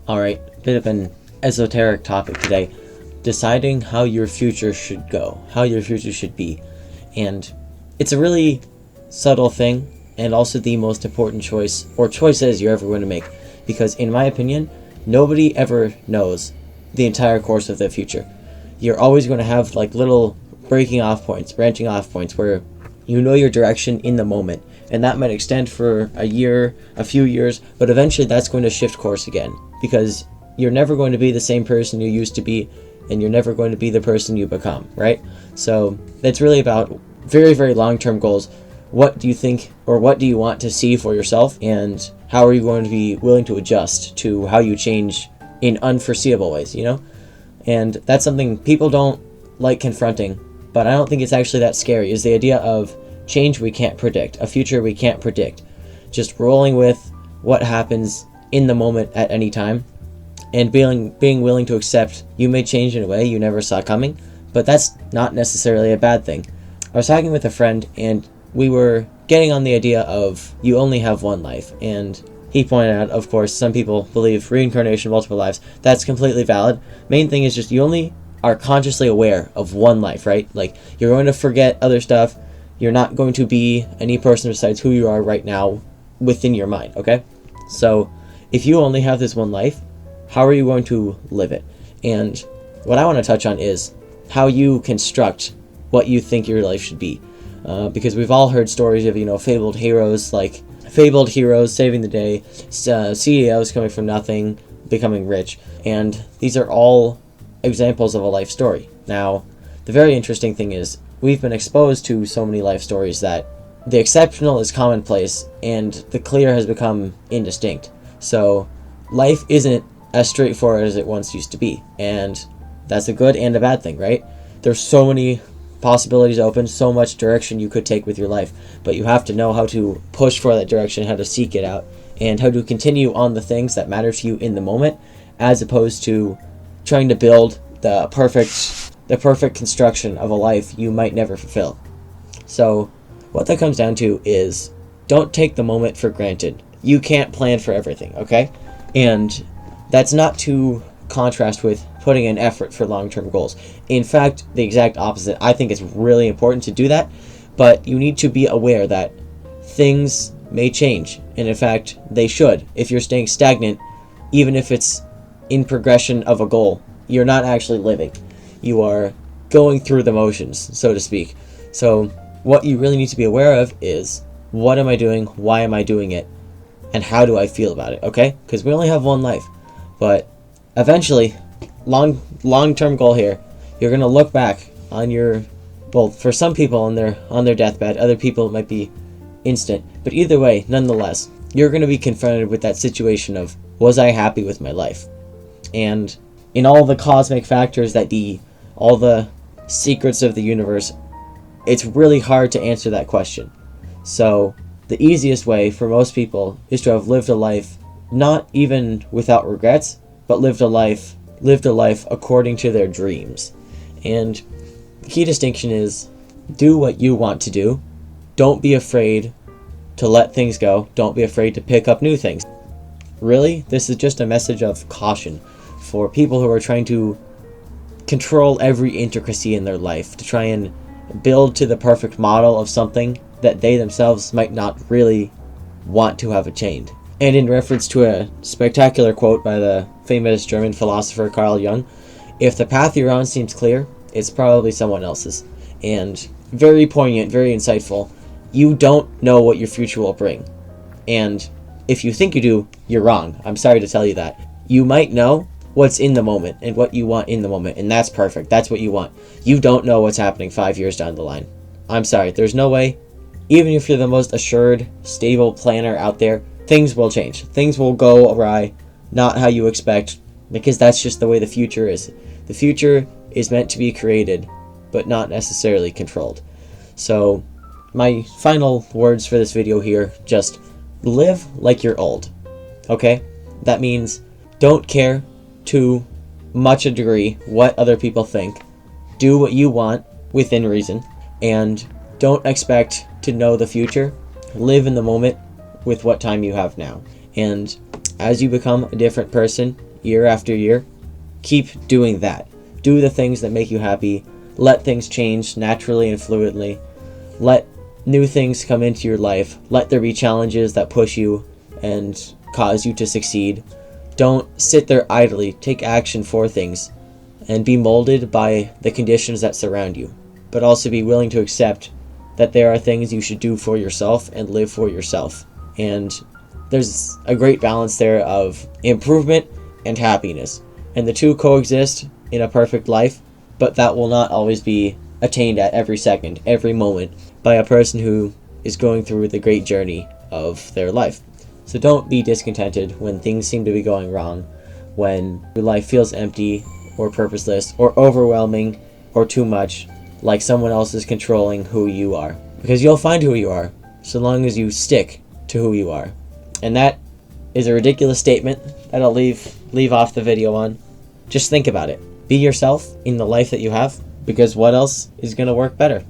Alright, bit of an esoteric topic today. Deciding how your future should go, how your future should be. And it's a really subtle thing, and also the most important choice, or choices you're ever going to make. Because in my opinion, nobody ever knows the entire course of their future. You're always going to have like little branching off points where you know your direction in the moment. And that might extend for a year, a few years, but eventually that's going to shift course again. Because you're never going to be the same person you used to be, and you're never going to be the person you become, right? So it's really about very, very long-term goals. What do you think, or what do you want to see for yourself, and how are you going to be willing to adjust to how you change in unforeseeable ways, you know? And that's something people don't like confronting, but I don't think it's actually that scary, is the idea of change we can't predict, a future we can't predict. Just rolling with what happens in the moment at any time, and being willing to accept you may change in a way you never saw coming, but that's not necessarily a bad thing. I was talking with a friend, and we were getting on the idea of you only have one life, and he pointed out, of course, some people believe reincarnation, multiple lives. That's completely valid. Main thing is just you only are consciously aware of one life, right? Like, you're going to forget other stuff. You're not going to be any person besides who you are right now within your mind, okay? So if you only have this one life, how are you going to live it? And what I want to touch on is how you construct what you think your life should be. Because we've all heard stories of, fabled heroes saving the day, CEOs coming from nothing, becoming rich. And these are all examples of a life story. Now, the very interesting thing is we've been exposed to so many life stories that the exceptional is commonplace and the clear has become indistinct. So life isn't as straightforward as it once used to be, and that's a good and a bad thing, right? There's so many possibilities open, so much direction you could take with your life, but you have to know how to push for that direction, how to seek it out, and how to continue on the things that matter to you in the moment, as opposed to trying to build the perfect construction of a life you might never fulfill. So what that comes down to is, don't take the moment for granted. You can't plan for everything, okay? And that's not to contrast with putting in effort for long-term goals. In fact, the exact opposite. I think it's really important to do that, but you need to be aware that things may change, and in fact, they should. If you're staying stagnant, even if it's in progression of a goal, you're not actually living. You are going through the motions, so to speak. So what you really need to be aware of is, what am I doing? Why am I doing it? And how do I feel about it, okay? Because we only have one life. But eventually, long-term goal here, you're going to look back on for some people on their deathbed, other people it might be instant. But either way, nonetheless, you're going to be confronted with that situation of, was I happy with my life? And in all the cosmic factors all the secrets of the universe, it's really hard to answer that question. So the easiest way for most people is to have lived a life not even without regrets, but lived a life according to their dreams. And the key distinction is, do what you want to do. Don't be afraid to let things go. Don't be afraid to pick up new things. Really, this is just a message of caution for people who are trying to control every intricacy in their life, to try and build to the perfect model of something that they themselves might not really want to have attained. And in reference to a spectacular quote by the famous German philosopher Carl Jung, if the path you're on seems clear, it's probably someone else's. And very poignant, very insightful. You don't know what your future will bring. And if you think you do, you're wrong. I'm sorry to tell you that. You might know what's in the moment and what you want in the moment, and that's perfect. That's what you want. You don't know what's happening 5 years down the line. I'm sorry, there's no way. Even if you're the most assured, stable planner out there, things will change. Things will go awry, not how you expect, because that's just the way the future is. The future is meant to be created, but not necessarily controlled. So, my final words for this video here, just live like you're old, okay? That means don't care to much a degree what other people think. Do what you want within reason, and don't expect to know the future. Live in the moment with what time you have now. And as you become a different person, year after year, keep doing that. Do the things that make you happy. Let things change naturally and fluidly. Let new things come into your life. Let there be challenges that push you and cause you to succeed. Don't sit there idly. Take action for things and be molded by the conditions that surround you. But also be willing to accept that there are things you should do for yourself and live for yourself. And there's a great balance there of improvement and happiness. And the two coexist in a perfect life, but that will not always be attained at every second, every moment, by a person who is going through the great journey of their life. So don't be discontented when things seem to be going wrong, when your life feels empty or purposeless or overwhelming or too much, like someone else is controlling who you are. Because you'll find who you are, so long as you stick to who you are. And that is a ridiculous statement that I'll leave off the video on. Just think about it. Be yourself in the life that you have, because what else is going to work better?